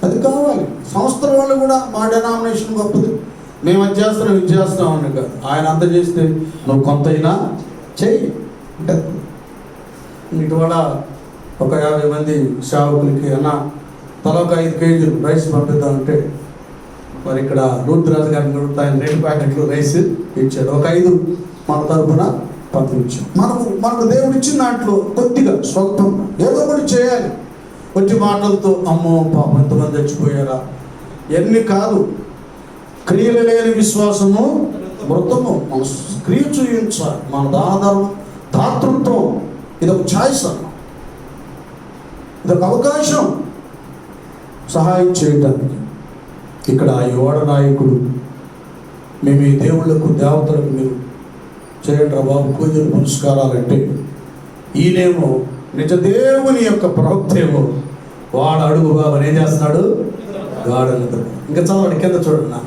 అది కావాలి. సంస్థల వాళ్ళు కూడా మా డెనామినేషన్ గొప్పది, మేము అది చేస్తున్నాం ఇది చేస్తున్నాం అని కాదు. ఆయన అంత చేస్తే నువ్వు కొంతైనా చెయ్యి. ఇటీవల ఒక 50 మంది సేవకులకి తలొక 5 కేజీలు రైస్ పంపిద్దామంటే మరి ఇక్కడ రూద్రాజు గారిని కూడా ఆయన 2 ప్యాకెట్లు రైస్ ఇచ్చాడు. ఒక 5 మన తరఫున పంపించాం. మనకు దేవుడు ఇచ్చిన దాంట్లో కొద్దిగా స్వల్పం ఏదో ఒకటి చేయాలి. వచ్చి మాటలతో అమ్మో పాపం ఎంతమంది చచ్చిపోయారా ఎన్ని కాదు. క్రియలు లేని విశ్వాసము మృతము. మన క్రియ చూయించాలి. మన దాతృత్వం ఇదొక ఛాయిస్ అన్న, ఇదొక అవకాశం సహాయం చేయడానికి. ఇక్కడ ఈ ఓడ నాయకుడు మేము ఈ దేవుళ్లకు దేవతలకు మీరు చేయండి రా బాబు పూజలు పురస్కారాలంటే ఈయనేమో నిజ దేవుని యొక్క ప్రవక్తేమో వాడు అడుగు బాబు ఏం చేస్తున్నాడు గాఢనిద్ర. ఇంకా చదవండి కింద చూడండి.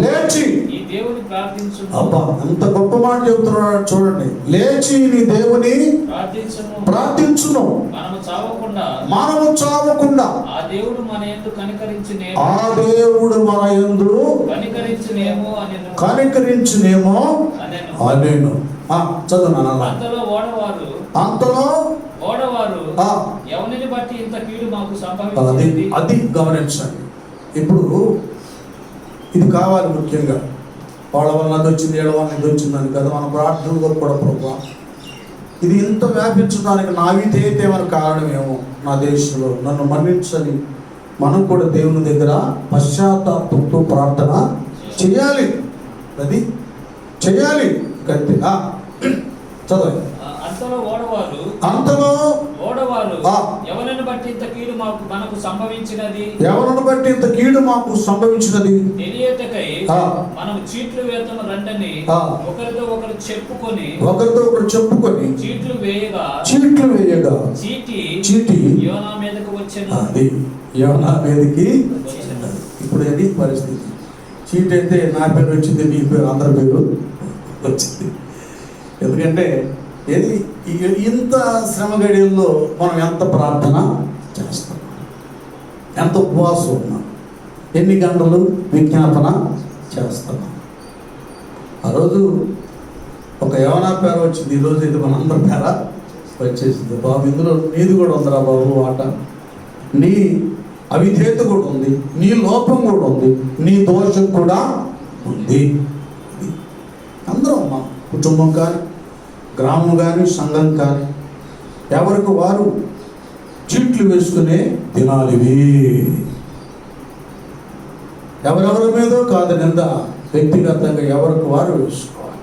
లేచి ఈ దేవుని ప్రార్థించు. అబ్బా ఎంత గొప్ప మాట చెబుతున్నాడు చూడండి. లేచి నీ దేవుని ప్రార్థించును. మనము చావకుండా ఆ దేవుడు మన యందు కనికరించునేమో అనేను. చదువు. అంతలో ఓడవారు ఎవరిని బట్టి ఇంత కీడు మాకు సంభవించింది. అది గమనించండి. ఇప్పుడు ఇది కావాలి ముఖ్యంగా. వాళ్ళ వల్ల అది వచ్చింది, ఏళ్ళ వల్ల ఇది వచ్చిందని కదా మన ప్రార్థనలో కూడా ప్రభావ ఇది ఇంత వ్యాపించడానికి నా విధేయతేమని కారణమేమో నా దేశంలో నన్ను మన్నించని మనం కూడా దేవుని దగ్గర పశ్చాత్తాపంతో ప్రార్థన చేయాలి. అది చేయాలి. గంతే. చదవండి. అంతలో ఓడవారు ఎవరిని బట్టి ఇంత కీడు మనకు సంభవించినది తెలియటకై మనం చీట్లు వేతను రండని ఒకరితో ఒకరు చెప్పుకొని చీట్లు వేయగా చీటి యోనా మీదకు వచ్చాను. అది యోనా మీదకి ఇప్పుడు అది పరిస్థితి. చీటి అయితే నా పేరు వచ్చింది, నీ పేరు అందరి పేరు వచ్చింది. ఎందుకంటే ఏది ఇంత శ్రమ గడియల్లో మనం ఎంత ప్రార్థన చేస్తాం, ఎంత ఉపవాసం ఉన్నాం, ఎన్ని గంటలు విజ్ఞాపన చేస్తున్నాం. ఆ రోజు ఒక యవనా పేర వచ్చింది, ఈరోజు ఇది మనందరి పేర వచ్చేసింది. బాబు ఇందులో నీది కూడా ఉందిరా బాబు ఆట, నీ అవిధేయత కూడా ఉంది, నీ లోపం కూడా ఉంది, నీ దోషం కూడా ఉంది. అందరం మా కుటుంబం కానీ గ్రామం కానీ సంఘం కానీ ఎవరికి వారు చీట్లు వేసుకునే దినాలివి. ఎవరెవరి మీదో కాదు నింద, వ్యక్తిగతంగా ఎవరికి వారు వేసుకోవాలి.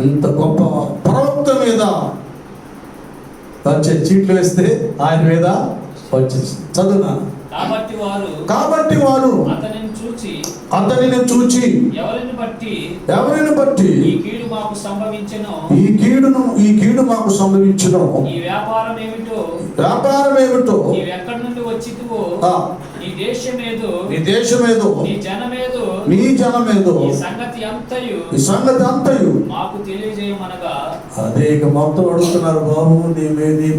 ఇంత గొప్ప ప్రవక్త మీద వచ్చే చీట్లు వేస్తే ఆయన మీద వచ్చేసి చదువునా. కాబట్టి వారు అతనిని చూచి ఎవరిని బట్టి ఈ కీడు మాకు సంభవించెను, ఈ వ్యాపారం ఏమిటో, ఎక్కడి నుండి వచ్చితివో, నీ దేశమేదో, నీ జనమేదో, ఈ సంగతి అంతయు మాకు తెలియజేయమనగా. అదే ఇక మొత్తం అడుగుతున్నారు, బాబు నీ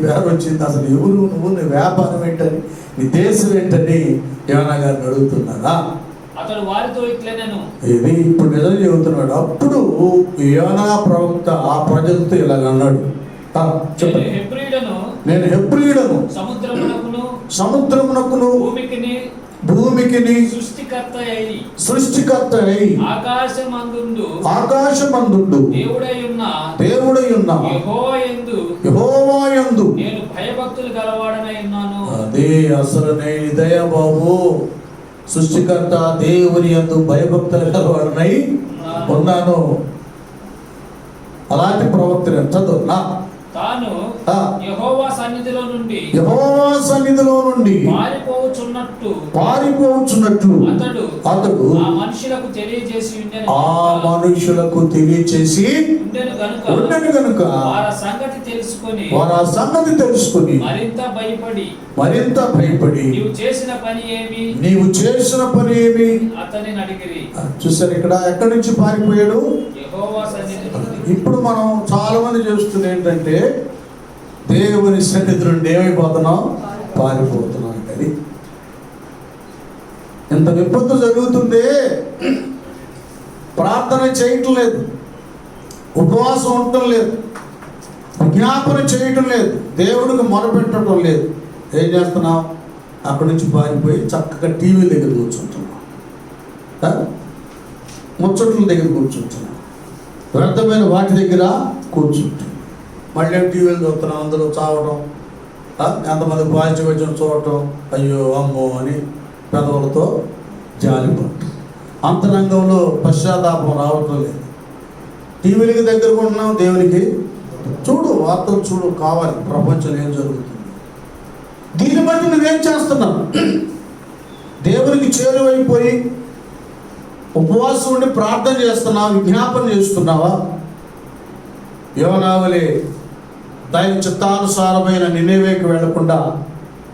పేరు వచ్చింది, అసలు ఎవరు నువ్వు, నీ వ్యాపారం ఏంటని, నీ దేశం ఏంటని యోనా గారిని అడుగుతున్నారా. అతడు వారితో ఇట్లనేను. ఇది ఇప్పుడు నిజం చెబుతున్నాడు. అప్పుడు యోనా ప్రవక్త ఆ ప్రజలతో ఇలాగ అన్నాడు, నేను హెబ్రీయుడను, సముద్రమునకును భూమికిని సృష్టికర్త అయి ఆకాశమందుండు దేవుడై ఉన్న యెహోవా యందు నేను భయభక్తులు గలవాడనై ఉన్నాను. అదే అసలు నేను ఇదయ బాబు, సృష్టికర్త దేవుని యందు భయభక్తులు గలవాడనై ఉన్నాను. అలాంటి ప్రవక్త చదువు. తాను యెహోవా సన్నిధిలో నుండి పారిపోవచ్చున్నట్లు అతడు ఆ మనుషులకు తెలియచేసి ఉండెను గనుక వారి సంగతి తెలుసుకొని మరింత భయపడి నీవు చేసిన పని ఏమి అతనిని అడిగిరి. చూసారు ఇక్కడ ఎక్కడి నుంచి పారిపోయాడు. యెహోవా సన్నిధి. ఇప్పుడు మనం చాలా మంది చేస్తుంది ఏంటంటే దేవుని సన్నిధి నుండి ఏమైపోతున్నాం, పారిపోతున్నాం. అది ఎంత విపత్తు జరుగుతుంది. ప్రార్థన చేయటం లేదు, ఉపవాసం ఉండటం లేదు, విజ్ఞాపన చేయటం లేదు, దేవుడికి మొరపెట్టడం లేదు. ఏం చేస్తున్నాం, అక్కడి నుంచి పారిపోయి చక్కగా టీవీ దగ్గర కూర్చుంటున్నాం, ముచ్చట్ల దగ్గర కూర్చుంటున్నాం, వ్యర్థమైన వాటి దగ్గర కూర్చుంటాం. మళ్ళీ టీవీలు చూస్తున్నాం, అందరూ చావడం, ఎంతమంది పాజిటివ్ వచ్చిన చూడటం, అయ్యో అమ్మో అని పెదవులతో జాలిపడటం. అంతరంగంలో పశ్చాత్తాపం రావటం లేదు. టీవీలకి దగ్గరకు ఉంటున్నాం, దేవునికి చూడు, వార్తలు చూడు, కావాలి ప్రపంచంలో ఏం జరుగుతుంది. దీన్ని బట్టి నువ్వేం చేస్తున్నావు. దేవునికి చేరువైపోయి ఉపవాసం ఉండి ప్రార్థన చేస్తున్నావా, విజ్ఞాపన చేస్తున్నావా? యోనావలే దైవ చిత్తానుసారమైన నినేవేకి వెళ్లకుండా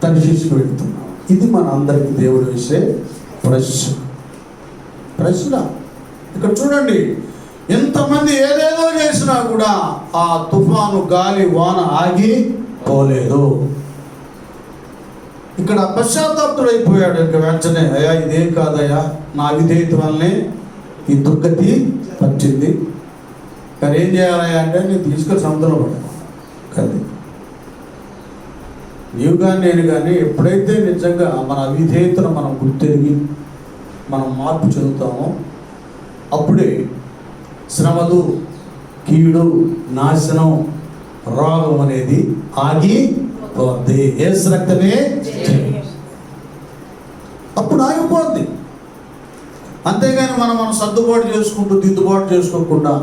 తర్షీషుకు వెళ్తున్నావు. ఇది మన అందరికి దేవుడు వేసే ప్రశ్న. ఇక్కడ చూడండి, ఎంతమంది ఏదేదో చేసినా కూడా ఆ తుఫాను, గాలి, వాన ఆగి పోలేదు. ఇక్కడ పశ్చాత్తాపుడైపోయాడు. ఇక వెంటనే, అయ్యా ఇదేం కాదయ్యా, నా విధేయత వల్లనే ఈ దుర్గతి వచ్చింది, కానీ ఏం చేయాలయ్యా అంటే నేను తీసుకొని సముద్రంలో పడ్డాను కదా. నీవు కానీ నేను కానీ ఎప్పుడైతే నిజంగా మన అవిధేయతను మనం గుర్తెరిగి మనం మార్పు చెందుతామో అప్పుడే శ్రమలు, కీడు, నాశనం, రోగం అనేది ఆగిపోద్ది. యేసు రక్తమే అప్పుడు ఆగిపోద్ది. అంతేగాని మనం సర్దుబాటు చేసుకుంటూ దిద్దుబాటు చేసుకోకుండా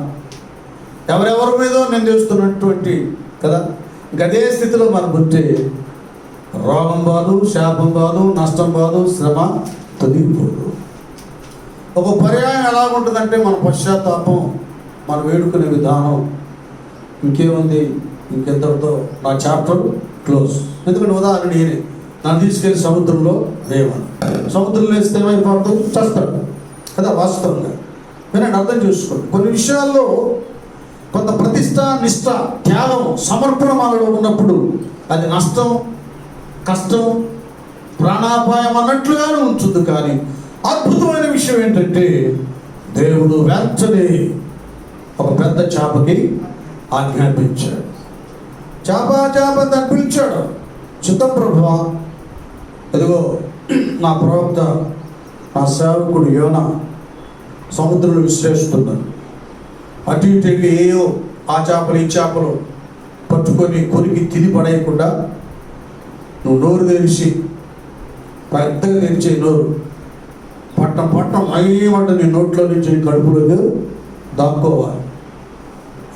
ఎవరెవరి మీదో నేను చేస్తున్నటువంటి కదా, గదే స్థితిలో మనం ఉంటే రోగం బాదు, శాపం బాదు, నష్టం బాదు, శ్రమ తొలగిపోదు. ఒక పర్యాయం ఎలాగుంటుందంటే మన పశ్చాత్తాపం, మనం వేడుకునే విధానం. ఇంకేముంది, ఇంకెంతటితో నా చాప్టర్ క్లోజ్. ఎందుకంటే ఉదాహరణ నేనే, నన్ను తీసుకెళ్ళి సముద్రంలో వేయమని. సముద్రంలో వేస్తే ఏమైపోతుంది, చస్తాడు కదా. వాస్తవంగా నేను అర్థం చేసుకోండి. కొన్ని విషయాల్లో కొంత ప్రతిష్ట, నిష్ట, త్యాగం, సమర్పణ మనలో ఉన్నప్పుడు అది నష్టం, కష్టం, ప్రాణాపాయం అన్నట్లుగానే ఉంచుద్ది. కానీ అద్భుతమైన విషయం ఏంటంటే దేవుడు వెంటనే ఒక పెద్ద చేపకి ఆజ్ఞాపించాడు. చేప పిలిచాడు. చిత్తప్రభువా, ఇదిగో నా ప్రవక్త, నా సేవకుడు యోనా సముద్రంలో విశ్లేషిస్తున్నాను. అటు ఇటు వెళ్ళి ఏయో ఆ చేపలు ఈ చేపలు పట్టుకొని కొరికి తిని పడేయకుండా నువ్వు నోరు తెరిచి, పెద్దగా తెరిచే నోరు, పట్టం అయ్యమంట నీ నోట్లో నుంచి నీ కడుపులోకి దాక్కోవాలి.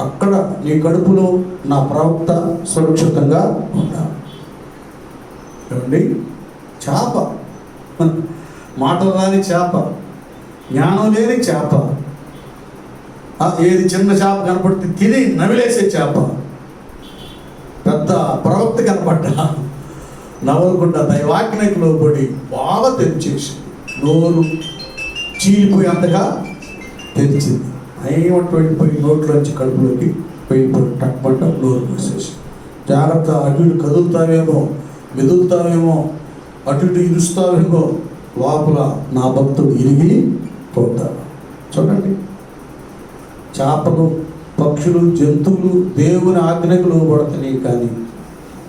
అక్కడ నీ కడుపులో నా ప్రవక్త సురక్షితంగా ఉండాలి. ఏమండి, చేప, మాటలు రాని చేప, జ్ఞానం లేని చేప, ఏది చిన్న చేప కనపడితే తిని నవిలేసే చేప, పెద్ద ప్రవక్త కనపడ్డా నవ్వకుండా దైవాజ్ఞకు లోబడి బాగా తెరిచేసి నోరు చీలిపోయి అంతగా తెరిచింది. అయినటువంటి నోట్లోంచి కడుపులోకి వెళ్ళిపోయి టక్పట్ట నోరు మూసేసి, జాగ్రత్త, అటు ఇటు కదులుతావేమో, మెదులుతావేమో, అటు ఇటు ఇరుస్తావేమో, లోపల నా భక్తుడు ఇరిగి పోతాడు. చూడండి, చేపలు, పక్షులు, జంతువులు దేవుని ఆజ్ఞకు లోబడుతున్నాయి, కానీ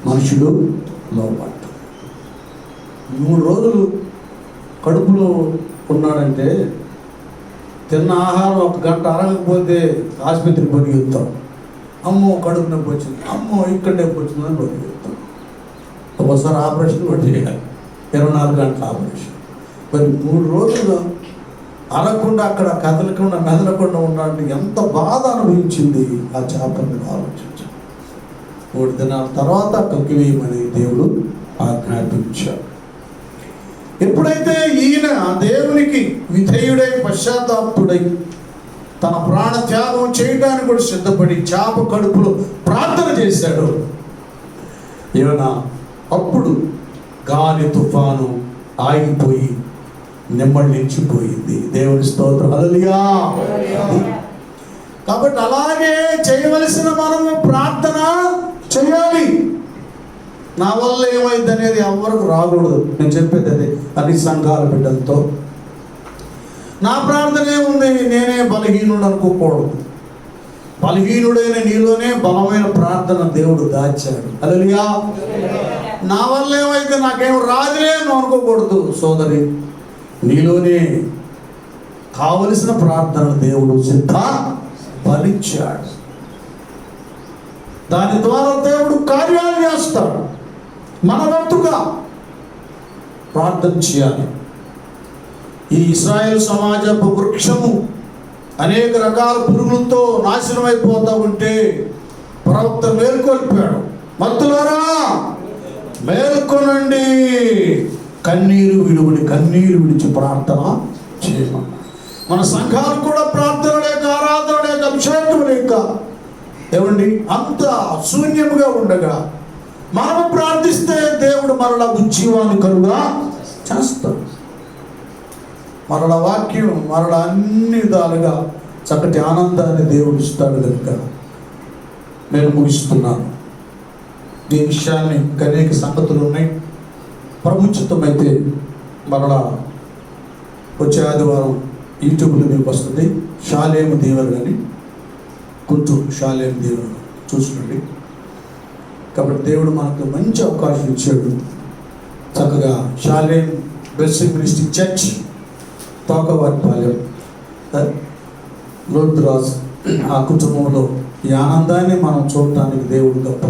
మనుషులు లోబడతారు. 3 రోజులు కడుపులో ఉన్నాడంటే తిన్న ఆహారం 1 గంట అరగకపోతే ఆసుపత్రికి పరిగెత్తాం. అమ్మో కడుపు నొప్పి వచ్చింది, అమ్మో ఇక్కడ నొప్పి వచ్చిందని పరిగెత్తాం. ఒకసారి ఆపరేషన్ కూడా చేయాలి, 24 గంటల ఆపరేషన్. మరి 3 రోజులు అరగకుండా, అక్కడ కదలకుండా, మెదలకుండా ఉన్నాడు. ఎంత బాధ అనుభవించింది ఆ చేపని ఆలోచించాడు. 3 దినాల తర్వాత కక్కివేయమని దేవుడు ఆజ్ఞాపించాడు. ఎప్పుడైతే ఈయన దేవునికి విధేయుడై పశ్చాత్తాపుడై తన ప్రాణ త్యాగం చేయడానికి కూడా సిద్ధపడి చేప కడుపులో ప్రార్థన చేశాడు యోనా, అప్పుడు గాలి, తుఫాను ఆగిపోయి నెమ్మళించిపోయింది. దేవుని స్తోత్రం, హల్లెలూయా. కాబట్టి అలాగే చేయవలసిన మనము ప్రార్థన చేయాలి. నా వల్ల ఏమైంది అనేది ఎవరికి రాకూడదు. నేను చెప్పేది అదే అన్ని సంఘాల బిడ్డలతో. నా ప్రార్థన ఏముంది, నేనే బలహీనుడు అనుకోకూడదు. బలహీనుడైన నీలోనే బలమైన ప్రార్థన దేవుడు దాచాడు. హల్లెలూయా. నా వల్ల ఏమైతే నాకేం రాదులే అని అనుకోకూడదు సోదరి. నీలోనే కావలసిన ప్రార్థన దేవుడు సిద్ధపరిచాడు. దాని ద్వారా దేవుడు కార్యాలు చేస్తాడు. మన వంతుగా ప్రార్థన చేయాలి. ఈ ఇశ్రాయేలు సమాజపు వృక్షము అనేక రకాల పురుగులతో నాశనం అయిపోతూ ఉంటే ప్రవక్త మేల్కొల్పాడు. భక్తులారా మేల్కొనండి, కన్నీరు విడిచి ప్రార్థన చేయమన్నాడు. మన సంఘాలు కూడా ప్రార్థన లేక, ఆరాధన లేక, అభిషేకం లేక ఏమండి అంత శూన్యముగా ఉండగా మనము ప్రార్థిస్తే దేవుడు మరలా ఉజ్జీవాన్ని కలుగా చేస్తాడు. మరల వాక్యం మరల అన్ని విధాలుగా చక్కటి ఆనందాన్ని దేవుడు ఇస్తాడు కనుక నేను ముగిస్తున్నాను. ఈ విషయాన్ని అనేక సంగతులు ఉన్నాయి. ప్రభుత్వమైతే మరలా వచ్చే ఆదివారం యూట్యూబ్లో మీకు వస్తుంది. షాలేము దేవర్ అని గుంటూరు షాలేము దేవర్ చూసుకోండి. కాబట్టి దేవుడు మనకు మంచి అవకాశం ఇచ్చాడు. చక్కగా Shalem blessing ministry church Tokavaripalem లోతురాజు ఆ కుటుంబంలో ఈ ఆనందాన్ని మనం చూడటానికి దేవుడు గొప్ప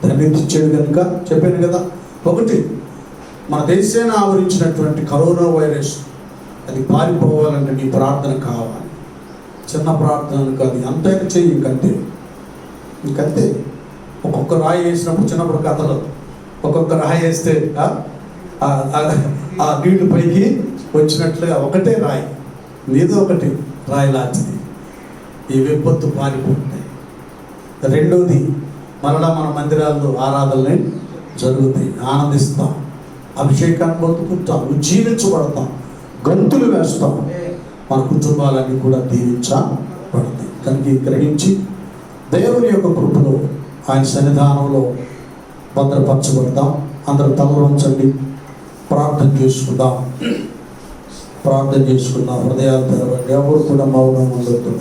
ధన్యత ఇచ్చాడు కనుక చెప్పాను కదా. ఒకటి, మన దేశాన్ని ఆవరించినటువంటి కరోనా వైరస్ అది పారిపోవాలంటే నీ ప్రార్థన కావాలి. చిన్న ప్రార్థనలు కాదు, అంతైనా చెయ్యి. ఇంకంతే ఒక్కొక్క రాయి వేసినప్పుడు చిన్నప్పుడు కథలు ఒక్కొక్క రాయి వేస్తే ఆ నీళ్లు పైకి వచ్చినట్లుగా ఒకటే రాయి ఏదో ఒకటి రాయి లాంటిది ఈ విపత్తు పారిపోతాయి. రెండోది, మరలా మన మందిరాల్లో ఆరాధనలే జరుగుతాయి. ఆనందిస్తాం, అభిషేకాన్ని పొందుకుంటాం, ఉజ్జీవించబడతాం, గంతులు వేస్తాం. మన కుటుంబాలన్నీ కూడా దీవించబడతాయి. కనుక గ్రహించి దేవుని యొక్క కృపలో ఆయన సన్నిధానంలో భద్రపరచబడతాం. అందరూ తలలు వంచండి, ప్రార్థన చేసుకుందాం. హృదయాలు తెరవండి. ఎవరు కూడా మౌనం ఉండొద్దు.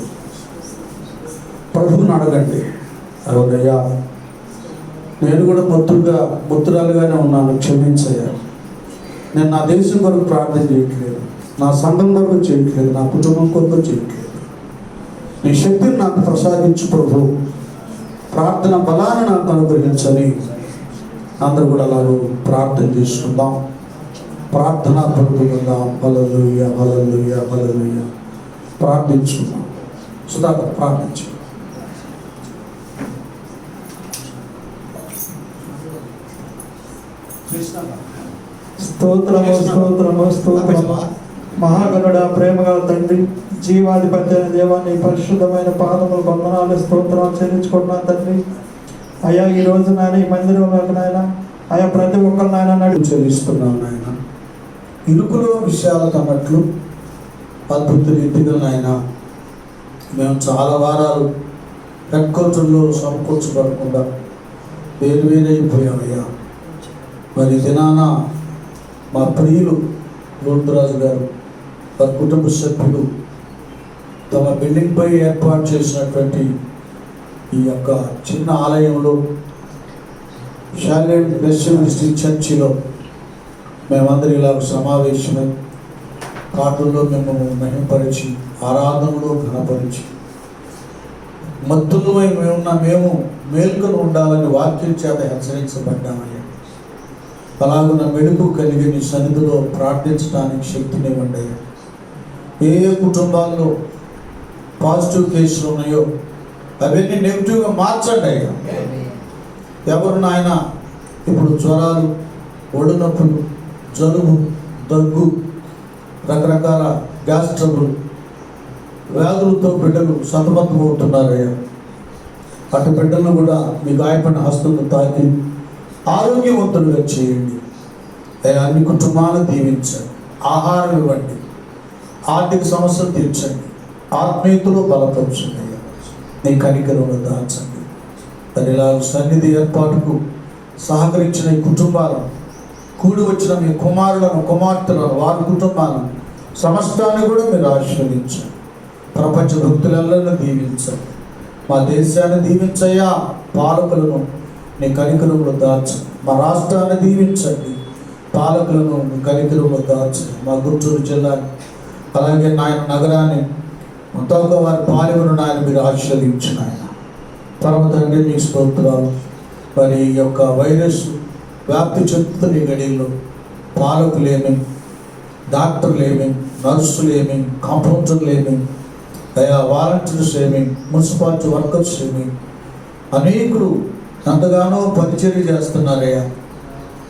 ప్రభువుని అడగండి. అవునయ్యా, నేను కూడా ముత్తురాలుగానే ఉన్నాను, క్షమించయ్యా. నేను నా దేశం కొరకు ప్రార్థన చేయట్లేదు, నా సంఘం కొరకు చేయట్లేదు, నా కుటుంబం కొరకు చేయట్లేదు. నీ శక్తిని నాకు ప్రసాదించు ప్రభు, ప్రార్థన బలాన్ని నాకు అనుగ్రహించని అందరూ కూడా అలాగూ ప్రార్థన చేసుకుందాం. ప్రార్థన పడుకుందాం. హల్లెలూయా, హల్లెలూయా, హల్లెలూయా. ప్రార్థించుకుందాం. సుధాకర్ ప్రార్థించు. స్తోత్రము. మహాగణుడ, ప్రేమగల తండ్రి, జీవాధిపతి అయిన దేవాన్ని పరిశుద్ధమైన పాదములు వందనాలు స్తోత్రాలు చెల్లించుకుంటున్నాను తండ్రి. అయ్యా, ఈ రోజు నాయన ఈ మందిరంలోకి నాయన అయ్యా ప్రతి ఒక్కరు నాయన నడుపు చెల్లిస్తున్నాను నాయన. ఇరుకులో విషయాలకు అన్నట్లు అద్భుత రీతిగా నాయన మేము చాలా వారాలు హెడ్క్వార్టర్లో సమకూర్చబడకుండా వేరైపోయామయ్యా. మరి దినాన మా ప్రియులు లోతురాజు గారు, వారి కుటుంబ సభ్యులు తమ బిల్డింగ్పై ఏర్పాటు చేసినటువంటి ఈ యొక్క చిన్న ఆలయంలో షాలేం బ్లెస్సింగ్ మినిస్ట్రీ చర్చిలో మేమందరూ ఇలా సమావేశమై పాటల్లో మేము మహిమపరిచి, ఆరాధనలో ఘనపరిచి, మత్తులమై మేము మేల్కొని ఉండాలని వాక్యం చేత హెచ్చరించబడ్డామయ్యా. అలాగున్న మెడుపు కలిగి నీ సన్నిధిలో ప్రార్థించడానికి శక్తినివ్వండి అయ్యా. ఏ కుటుంబాల్లో పాజిటివ్ కేసులు ఉన్నాయో అవన్నీ నెగిటివ్గా మార్చండి అయ్యా. ఎవరు నాయన ఇప్పుడు జ్వరాలు, ఒళ్ళు నొప్పులు, జలుబు, దగ్గు, రకరకాల గ్యాస్ ట్రబుల్ వ్యాధులతో బిడ్డలు సతమతమవుతున్నారయ్యా. అటు బిడ్డలను కూడా మీ గాయపడిన హస్తులను తాకి ఆరోగ్యవంతులుగా చేయండి అయ్యా. అన్ని కుటుంబాలను దీవించండి, ఆహారం ఇవ్వండి, ఆర్థిక సమస్యలు తీర్చండి, ఆత్మీయతలో బలపరచండి అయ్యా. నీ కనికరంలో దాల్చండి. మరి ఇలా సన్నిధి ఏర్పాటుకు సహకరించిన ఈ కుటుంబాలను, కూడి వచ్చిన మీ కుమారులను, కుమార్తెలను, వారి కుటుంబాలను సమస్తాన్ని కూడా మీరు ఆశీర్వదించండి. ప్రపంచ భక్తులందరినీ దీవించండి. మా దేశాన్ని దీవించయ్యా. పాలకులను నీ కనికరంలో దాల్చండి. మా రాష్ట్రాన్ని దీవించండి. పాలకులను నీ కనికరంలో దాల్చండి. మా గుంటూరు జిల్లాని, అలాగే నాయన నగరాన్ని, మొత్తంగా వారి పాలకులను నాయన మీరు ఆశీర్వదించిన ఆయన. తర్వాత తండ్రి మీ స్తోత్రాలు. మరి ఈ యొక్క వైరస్ వ్యాప్తి చెందుతున్న ఈ గడిలో పాలకులేమి, డాక్టర్లేమి, నర్సులేమి, కాంపౌండర్లేమి, అయా వాలంటీర్స్ ఏమి, మున్సిపాలిటీ వర్కర్స్ ఏమి, అనేకులు ఎంతగానో పరిచర్య చేస్తున్నారయ్యా.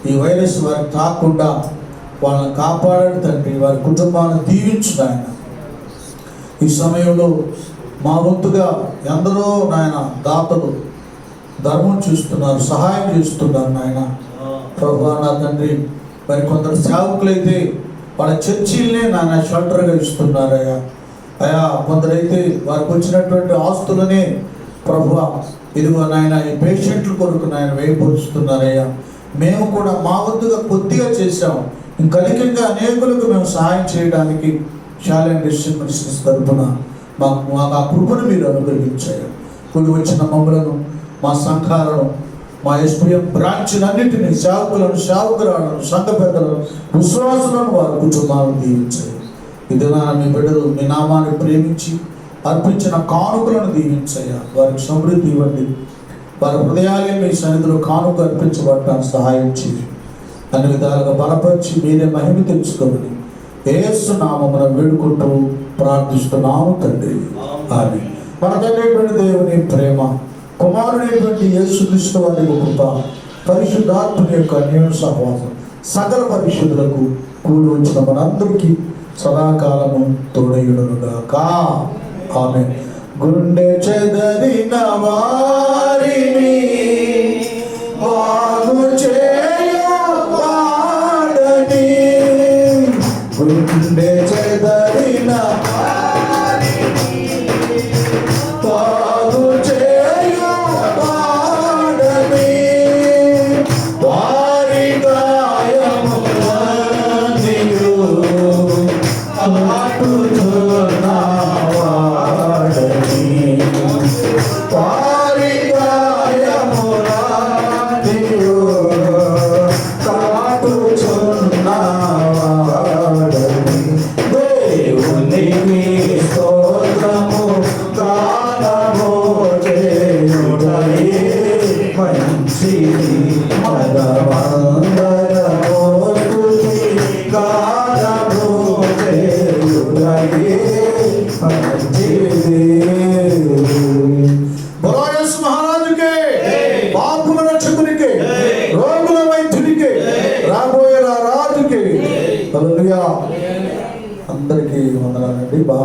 ఈ వైరస్ వారికి తాకుండా వాళ్ళని కాపాడండి తండ్రి, వారి కుటుంబాన్ని దీవించు నాయన. ఈ సమయంలో మా వంతుగా ఎందరో నాయన దాతలు ధర్మం చూస్తున్నారు, సహాయం చేస్తున్నారు నాయన. ప్రభువా నా తండ్రి, మరి కొందరు సేవకులైతే వాళ్ళ చర్చిల్నే నాయన షెల్టర్గా ఇస్తున్నారయ్యా. అయా కొందరైతే వారికి వచ్చినటువంటి ఆస్తులనే ప్రభువా ఇదిగో నాయన ఈ పేషెంట్ల కొరకు నాయన వేయపరుస్తున్నారయ్యా. మేము కూడా మా వద్దుగా కొద్దిగా చేశాం, ఇంకనికంగా అనేకులకు మేము సహాయం చేయడానికి షాలెం డిస్ట్రిక్ట్ మినిస్ట్రీస్ తరఫున మాకు ఆ కృపను మీరు అనుగ్రహించారు. కూడి వచ్చిన మమ్మలను, మా సంఘాలను, మా ఎస్పీఎం బ్రాంచ్లన్నింటినీ, సేవకులను, సేవకురాలను, సంఘ పెద్దలను, విశ్వాసులను, వారి కుటుంబాలను దీవించారు. ఇది మీ బిడ్డలు మీ నామాన్ని ప్రేమించి అర్పించిన కానుకలను దీవించయ్యా. వారికి సమృద్ధి ఇవ్వండి. వారి హృదయాలే మీ సన్నిధిలో కానుక అర్పించబడటానికి సహాయం చేయండి. అన్ని విధాలుగా బలపరిచి మీరే మహిమ తెచ్చుకోమని యేసు నామమున వేడుకుంటూ ప్రార్థిస్తున్నాము తండ్రి. ఆమేన్. మన తండ్రి దేవుని ప్రేమ, కుమారుడైనటువంటి యేసుక్రీస్తు వారి కృప, పరిశుద్ధాత్మని యొక్క అన్యోన్య సహవాసం సకల పరిశుద్ధులకు కూడి వచ్చిన మనందరికీ సదాకాలము తోడయుడునుగాక. ఆమేన్. గుండె చెదరిన వారిని బాగు చేయవాడని, గుండె చెదరిన బాగు చేయవాడని, వారి గాయములన్నీయు ఆటుచున్నవాడని, వారి గాయములన్నీయు ఆటుచున్నవాడని. దేవునికి స్తోత్రము గానము చేయుటయే మంచిది, మనమందరము స్తుతి గానము చేయుటయే మంచిది. బోలో యేసు మహారాజుకే, పాపుల రక్షకునికే, రోగుల వైద్యునికే, రాబోయే రాజుకే. హల్లెలూయా. అందరికీ వందనాలండి.